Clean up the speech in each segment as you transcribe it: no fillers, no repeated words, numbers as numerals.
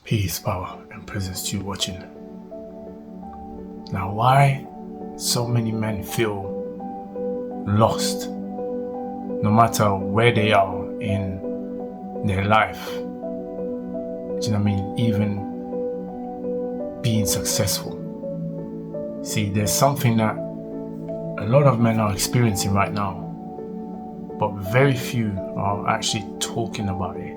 Peace, power, and presence to you watching. Now, why so many men feel lost, no matter where they are in their life? Do you know what I mean? Even being successful. See, there's something that a lot of men are experiencing right now, but very few are actually talking about it.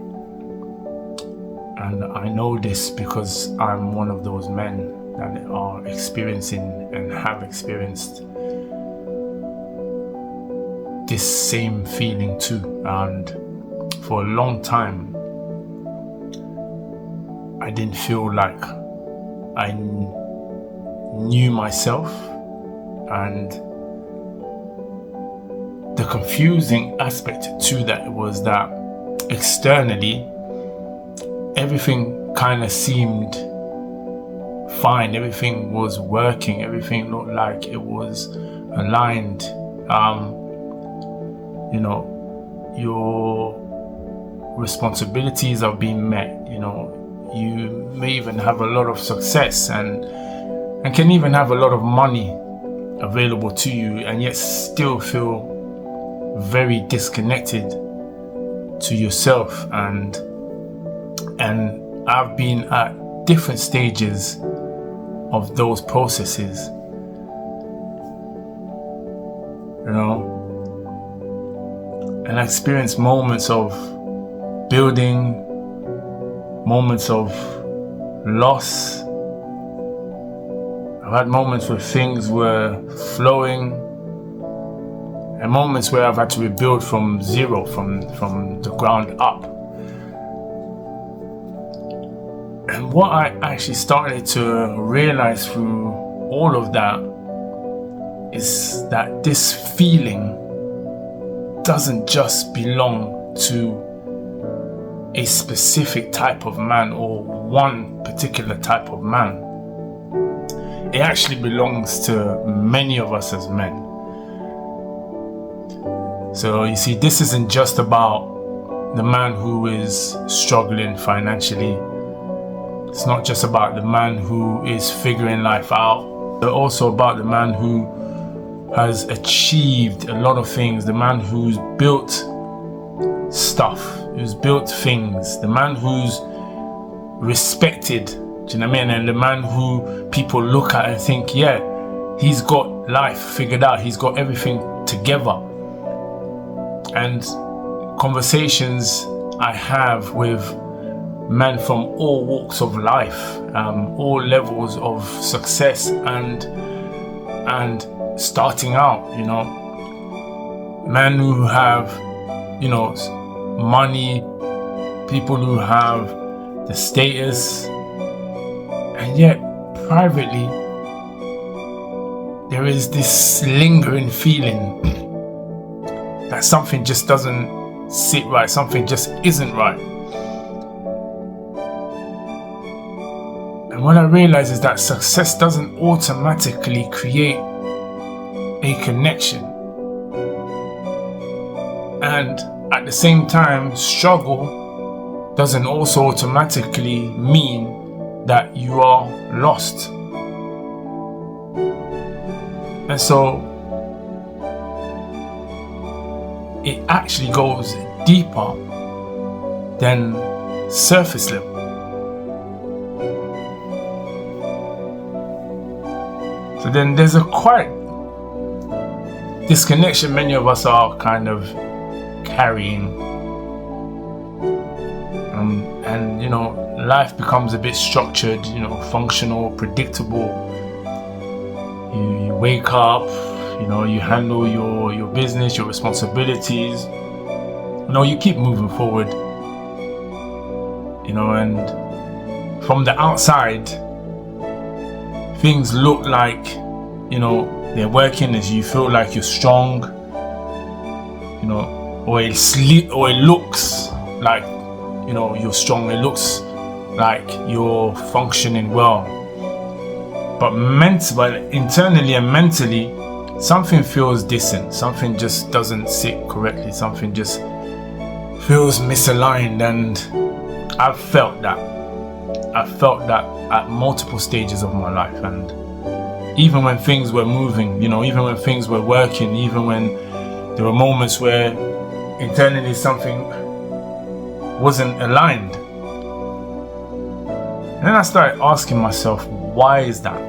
And I know this because I'm one of those men that are experiencing and have experienced this same feeling too. And for a long time, I didn't feel like I knew myself, and the confusing aspect to that was that externally everything kind of seemed fine, everything was working, everything looked like it was aligned. Your responsibilities are being met, you may even have a lot of success and can even have a lot of money available to you, and yet still feel very disconnected to yourself. And I've been at different stages of those processes, and I experienced moments of building, moments of loss. I've had moments where things were flowing, and moments where I've had to rebuild from zero, from the ground up. And what I actually started to realize through all of that is that this feeling doesn't just belong to a specific type of man or one particular type of man. It actually belongs to many of us as men. So you see, this isn't just about the man who is struggling financially. It's not just about the man who is figuring life out, but also about the man who has achieved a lot of things, the man who's built stuff, who's built things, the man who's respected, do you know what I mean? And the man who people look at and think, yeah, he's got life figured out, he's got everything together. And conversations I have with men from all walks of life, all levels of success and starting out, men who have, money, people who have the status, and yet privately there is this lingering feeling that something just doesn't sit right, something just isn't right. And what I realize is that success doesn't automatically create a connection. And at the same time, struggle doesn't also automatically mean that you are lost. And so it actually goes deeper than surface level. So then there's a quiet disconnection many of us are kind of carrying. And life becomes a bit structured, functional, predictable. You wake up, you handle your business, your responsibilities. You keep moving forward. And from the outside, things look like, they're working as you feel like you're strong, or it looks like, you're strong. It looks like you're functioning well. But internally and mentally, something feels distant. Something just doesn't sit correctly. Something just feels misaligned, and I've felt that. I felt that at multiple stages of my life, and even when things were moving, even when things were working, even when there were moments where internally something wasn't aligned. And then I started asking myself, why is that?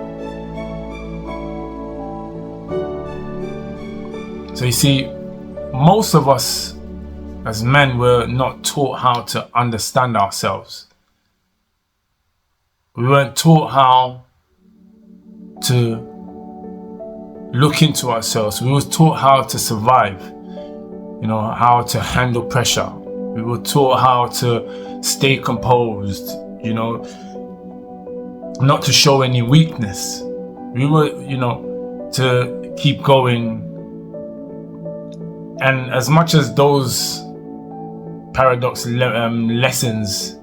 So you see, most of us as men were not taught how to understand ourselves. We weren't taught how to look into ourselves. We were taught how to survive, how to handle pressure. We were taught how to stay composed, not to show any weakness. We were, to keep going. And as much as those paradox lessons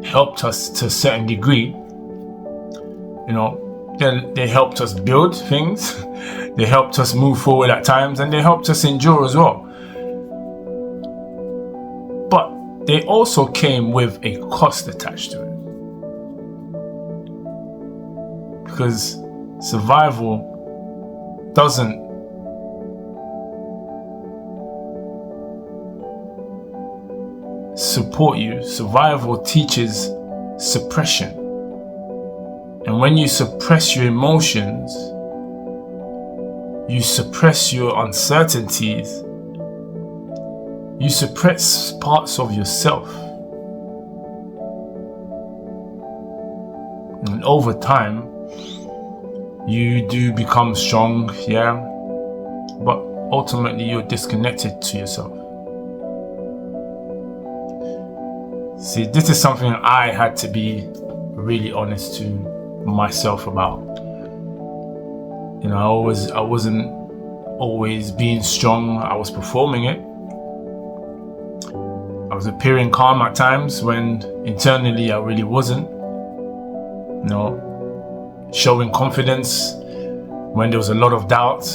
helped us to a certain degree, they helped us build things, they helped us move forward at times, and they helped us endure as well. But they also came with a cost attached to it. Because survival doesn't support you. Survival teaches suppression. And when you suppress your emotions, you suppress your uncertainties, you suppress parts of yourself. And over time, you do become strong, but ultimately you're disconnected to yourself. See, this is something I had to be really honest to myself about. I wasn't always being strong. I was performing it. I was appearing calm at times when internally I really wasn't. Showing confidence when there was a lot of doubt.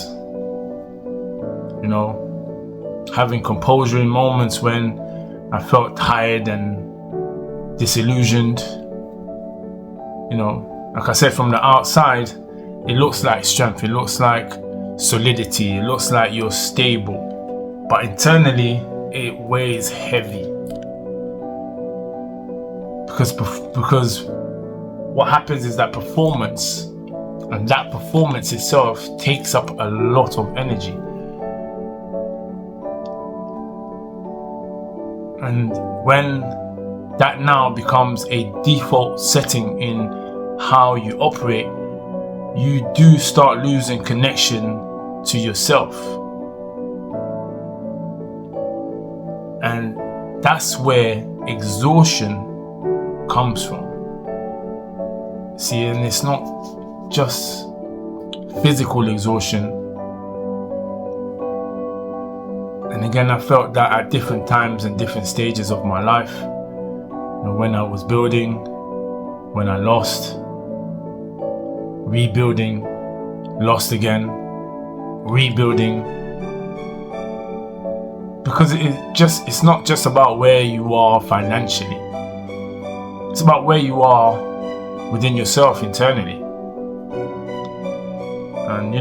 Having composure in moments when I felt tired and disillusioned. Like I said, from the outside, it looks like strength, it looks like solidity, it looks like you're stable, but internally it weighs heavy. Because what happens is that performance, and that performance itself takes up a lot of energy. And when that now becomes a default setting in how you operate, you do start losing connection to yourself. And that's where exhaustion comes from. See, and it's not just physical exhaustion. And again, I felt that at different times and different stages of my life. When I was building, when I lost, rebuilding, lost again, rebuilding. Because it's not just about where you are financially. It's about where you are within yourself internally. And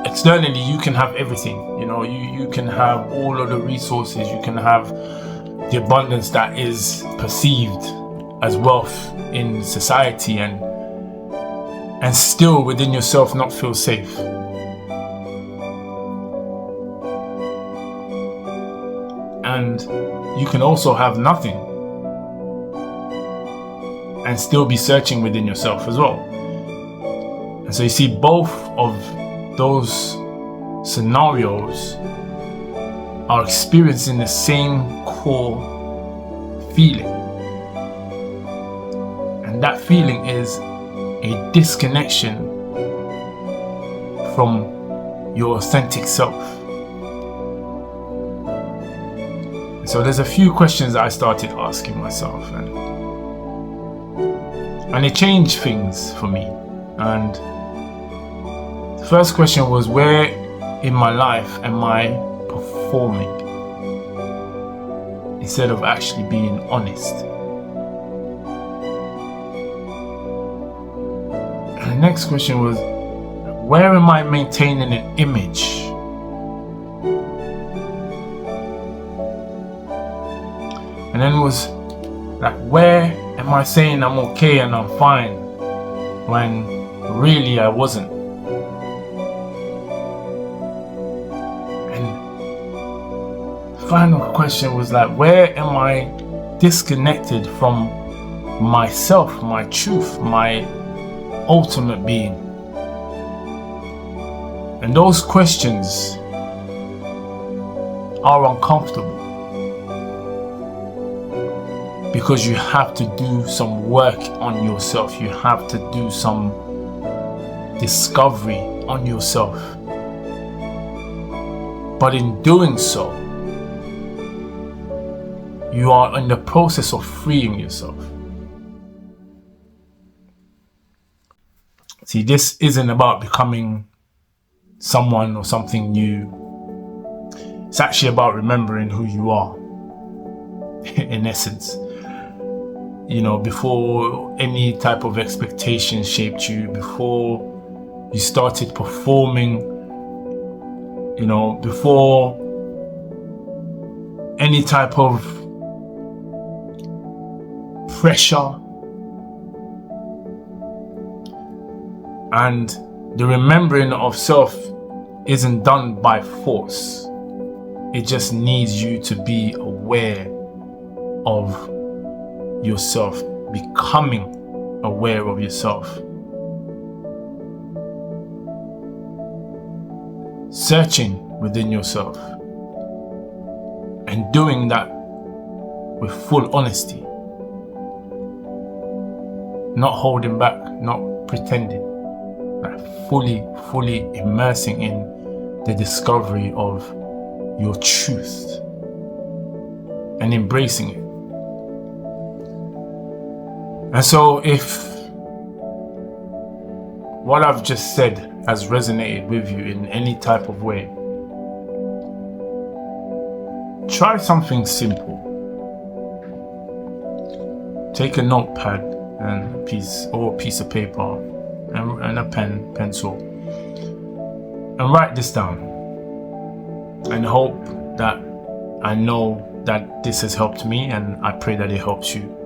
externally you can have everything. You can have all of the resources, you can have the abundance that is perceived as wealth in society, and still within yourself not feel safe. And you can also have nothing and still be searching within yourself as well. And so you see, both of those scenarios are experiencing the same core feeling. And that feeling is a disconnection from your authentic self. So there's a few questions that I started asking myself, and it changed things for me. And the first question was, where in my life am I performing instead of actually being honest? next question was, where am I maintaining an image? And then it was like, where am I saying I'm okay and I'm fine when really I wasn't? And the final question was like, where am I disconnected from myself, my truth, my ultimate being? And those questions are uncomfortable, because you have to do some work on yourself. You have to do some discovery on yourself. But in doing so, you are in the process of freeing yourself. See, this isn't about becoming someone or something new. It's actually about remembering who you are, in essence. You know, before any type of expectation shaped you, before you started performing, you know, before any type of pressure. And the remembering of self isn't done by force. It just needs you to be aware of yourself, becoming aware of yourself, searching within yourself, and doing that with full honesty, not holding back, not pretending, like fully immersing in the discovery of your truth and embracing it. And so if what I've just said has resonated with you in any type of way, try something simple. Take a notepad and a piece of paper and a pencil, and write this down, and hope that I know that this has helped me, and I pray that it helps you.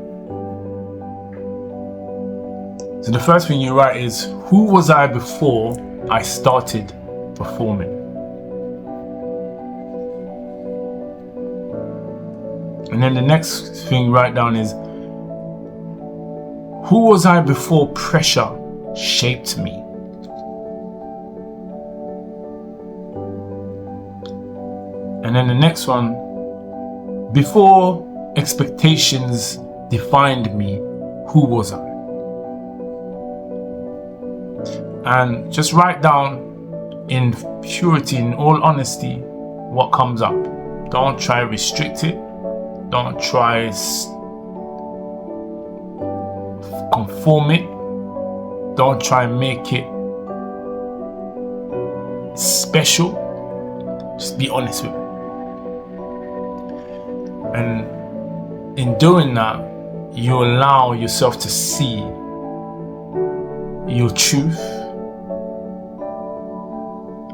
So the first thing you write is, who was I before I started performing? And then the next thing you write down is, who was I before pressure shaped me? And then the next one, before expectations defined me, who was I? And just write down in purity, in all honesty, what comes up. Don't try to restrict it. Don't try conform it. Don't try and make it special. Just be honest with it. And in doing that, you allow yourself to see your truth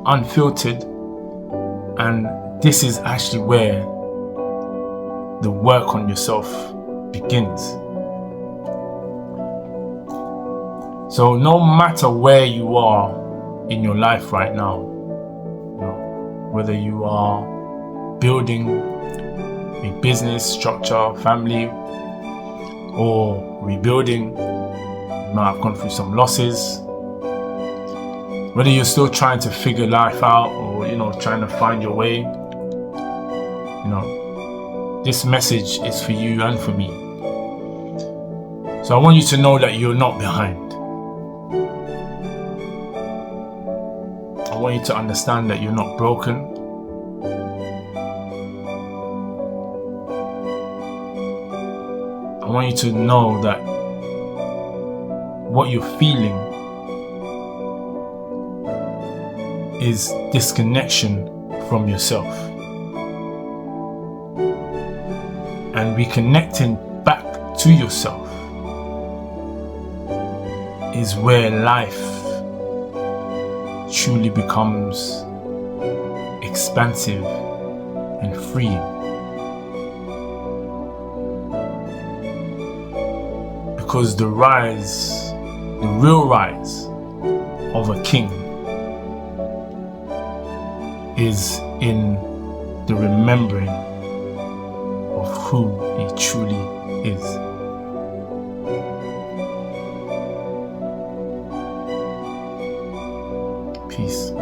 unfiltered, and this is actually where the work on yourself begins. So no matter where you are in your life right now, you know, whether you are building a business structure, family, or rebuilding, you might have gone through some losses, whether you're still trying to figure life out, or, you know, trying to find your way, you know, this message is for you and for me. So I want you to know that you're not behind. I want you to understand that you're not broken. I want you to know that what you're feeling is disconnection from yourself, and reconnecting back to yourself is where life truly becomes expansive and free. Because the real rise of a king is in the remembering of who he truly is. Peace.